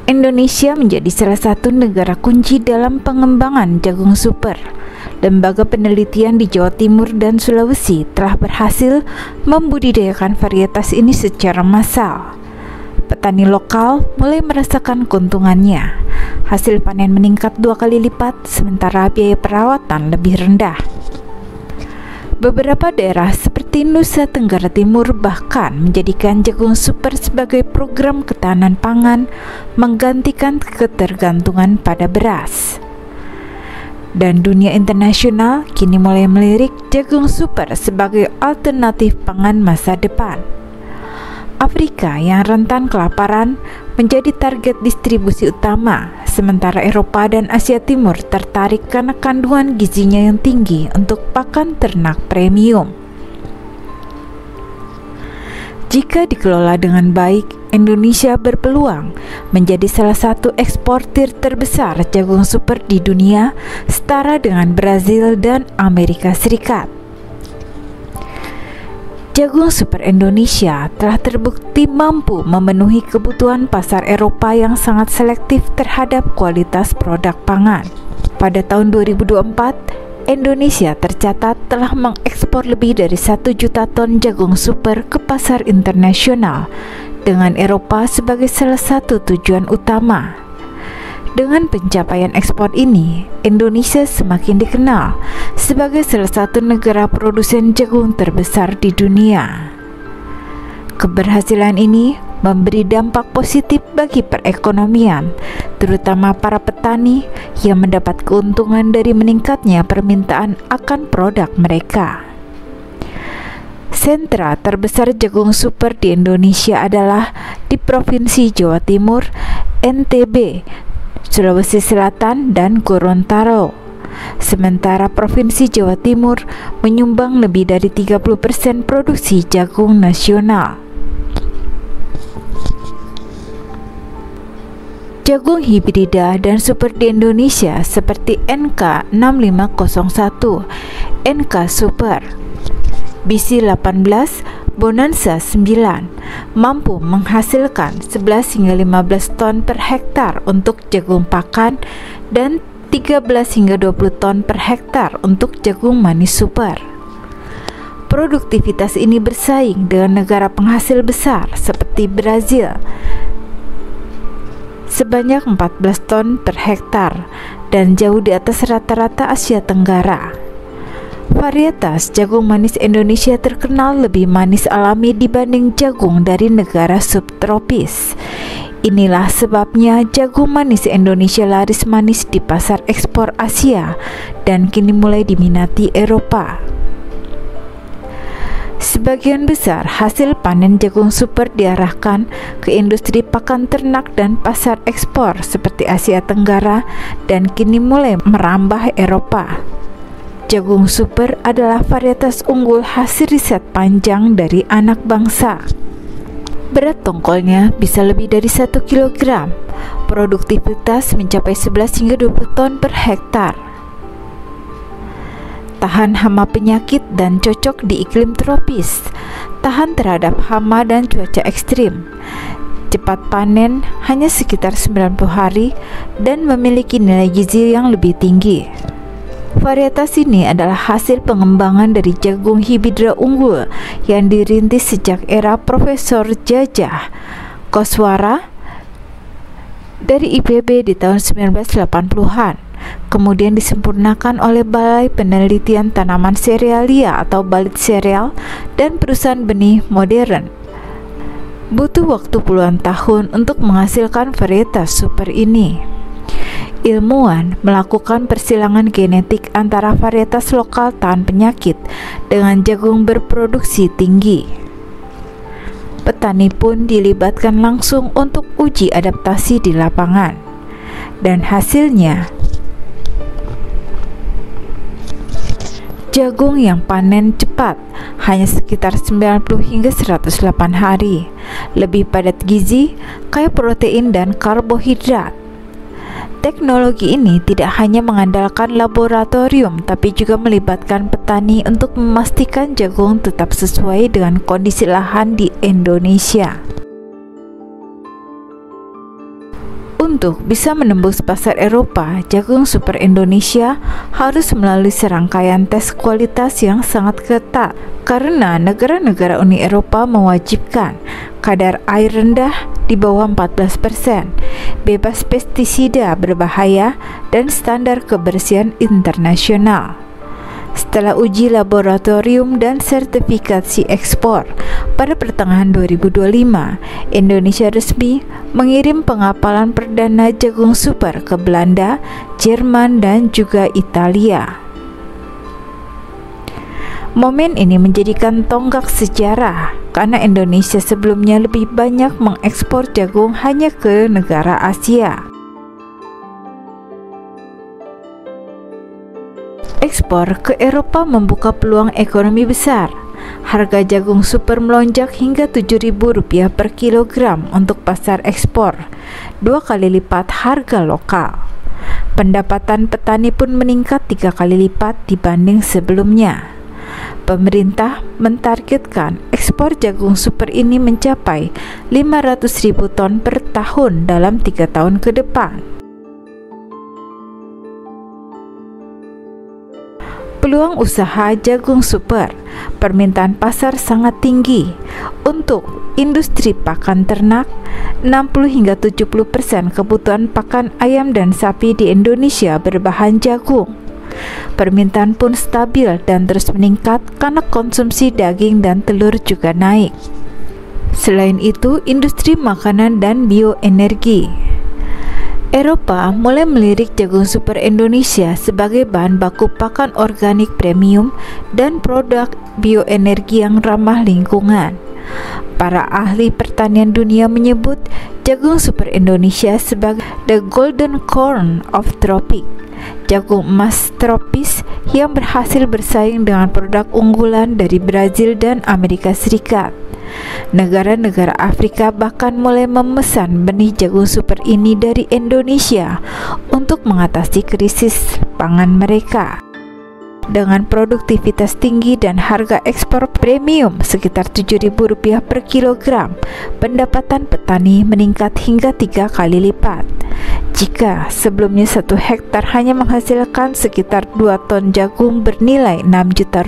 Indonesia menjadi salah satu negara kunci dalam pengembangan jagung super. Lembaga penelitian di Jawa Timur dan Sulawesi telah berhasil membudidayakan varietas ini secara massal. Petani lokal mulai merasakan keuntungannya. Hasil panen meningkat 2 kali lipat, sementara biaya perawatan lebih rendah. Beberapa daerah seperti Nusa Tenggara Timur bahkan menjadikan jagung super sebagai program ketahanan pangan, menggantikan ketergantungan pada beras. Dan dunia internasional kini mulai melirik jagung super sebagai alternatif pangan masa depan. Afrika yang rentan kelaparan menjadi target distribusi utama, sementara Eropa dan Asia Timur tertarik karena kandungan gizinya yang tinggi untuk pakan ternak premium. Jika dikelola dengan baik, Indonesia berpeluang menjadi salah satu eksportir terbesar jagung super di dunia, setara dengan Brazil dan Amerika Serikat. Jagung super Indonesia telah terbukti mampu memenuhi kebutuhan pasar Eropa yang sangat selektif terhadap kualitas produk pangan. Pada tahun 2024, Indonesia tercatat telah mengekspor lebih dari 1 juta ton jagung super ke pasar internasional, dengan Eropa sebagai salah satu tujuan utama. Dengan pencapaian ekspor ini, Indonesia semakin dikenal sebagai salah satu negara produsen jagung terbesar di dunia. Keberhasilan ini memberi dampak positif bagi perekonomian, terutama para petani yang mendapat keuntungan dari meningkatnya permintaan akan produk mereka. Sentra terbesar jagung super di Indonesia adalah di Provinsi Jawa Timur, NTB, Sulawesi Selatan, dan Gorontalo. Sementara Provinsi Jawa Timur menyumbang lebih dari 30% produksi jagung nasional. Jagung hibrida dan super di Indonesia seperti NK6501, NK Super, BC18, Bonanza 9 mampu menghasilkan 11 hingga 15 ton per hektar untuk jagung pakan dan 13 hingga 20 ton per hektar untuk jagung manis super. Produktivitas ini bersaing dengan negara penghasil besar seperti Brazil sebanyak 14 ton per hektar dan jauh di atas rata-rata Asia Tenggara. Varietas jagung manis Indonesia terkenal lebih manis alami dibanding jagung dari negara subtropis. Inilah sebabnya jagung manis Indonesia laris manis di pasar ekspor Asia dan kini mulai diminati Eropa. Sebagian besar hasil panen jagung super diarahkan ke industri pakan ternak dan pasar ekspor seperti Asia Tenggara dan kini mulai merambah Eropa. Jagung super adalah varietas unggul hasil riset panjang dari anak bangsa. Berat tongkolnya bisa lebih dari 1 kg. Produktivitas mencapai 11 hingga 20 ton per hektar. Tahan hama penyakit dan cocok di iklim tropis. Tahan terhadap hama dan cuaca ekstrim. Cepat panen hanya sekitar 90 hari dan memiliki nilai gizi yang lebih tinggi. Varietas ini adalah hasil pengembangan dari jagung hibrida unggul yang dirintis sejak era Profesor Jajah Koswara dari IPB di tahun 1980-an. Kemudian disempurnakan oleh Balai Penelitian Tanaman Serealia atau Balit Sereal dan perusahaan benih modern. Butuh waktu puluhan tahun untuk menghasilkan varietas super ini. Ilmuwan melakukan persilangan genetik antara varietas lokal tahan penyakit dengan jagung berproduksi tinggi. Petani pun dilibatkan langsung untuk uji adaptasi di lapangan. Dan hasilnya, jagung yang panen cepat, hanya sekitar 90 hingga 108 hari, lebih padat gizi, kaya protein dan karbohidrat. Teknologi ini tidak hanya mengandalkan laboratorium, tapi juga melibatkan petani untuk memastikan jagung tetap sesuai dengan kondisi lahan di Indonesia. Untuk bisa menembus pasar Eropa, jagung super Indonesia harus melalui serangkaian tes kualitas yang sangat ketat karena negara-negara Uni Eropa mewajibkan kadar air rendah di bawah 14%, bebas pestisida berbahaya, dan standar kebersihan internasional. Setelah uji laboratorium dan sertifikasi ekspor, pada pertengahan 2025, Indonesia resmi mengirim pengapalan perdana jagung super ke Belanda, Jerman, dan juga Italia. Momen ini menjadikan tonggak sejarah karena Indonesia sebelumnya lebih banyak mengekspor jagung hanya ke negara Asia. Ekspor ke Eropa membuka peluang ekonomi besar. Harga jagung super melonjak hingga Rp7.000 per kilogram untuk pasar ekspor, 2 kali lipat harga lokal. Pendapatan petani pun meningkat 3 kali lipat dibanding sebelumnya. Pemerintah mentargetkan ekspor jagung super ini mencapai 500.000 ton per tahun dalam 3 tahun ke depan. Peluang usaha jagung super, permintaan pasar sangat tinggi. Untuk industri pakan ternak, 60 hingga 70% kebutuhan pakan ayam dan sapi di Indonesia berbahan jagung. Permintaan pun stabil dan terus meningkat karena konsumsi daging dan telur juga naik. Selain itu, industri makanan dan bioenergi. Eropa mulai melirik jagung super Indonesia sebagai bahan baku pakan organik premium dan produk bioenergi yang ramah lingkungan. Para ahli pertanian dunia menyebut jagung super Indonesia sebagai the golden corn of tropic, jagung emas tropis yang berhasil bersaing dengan produk unggulan dari Brazil dan Amerika Serikat. Negara-negara Afrika bahkan mulai memesan benih jagung super ini dari Indonesia untuk mengatasi krisis pangan mereka. Dengan produktivitas tinggi dan harga ekspor premium sekitar Rp7.000 per kilogram, pendapatan petani meningkat hingga 3 kali lipat. Jika sebelumnya 1 hektar hanya menghasilkan sekitar 2 ton jagung bernilai Rp6 juta,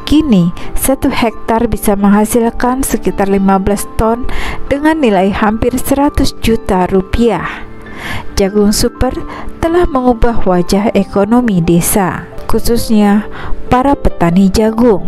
kini 1 hektar bisa menghasilkan sekitar 15 ton dengan nilai hampir Rp100 juta. Jagung super telah mengubah wajah ekonomi desa, khususnya para petani jagung.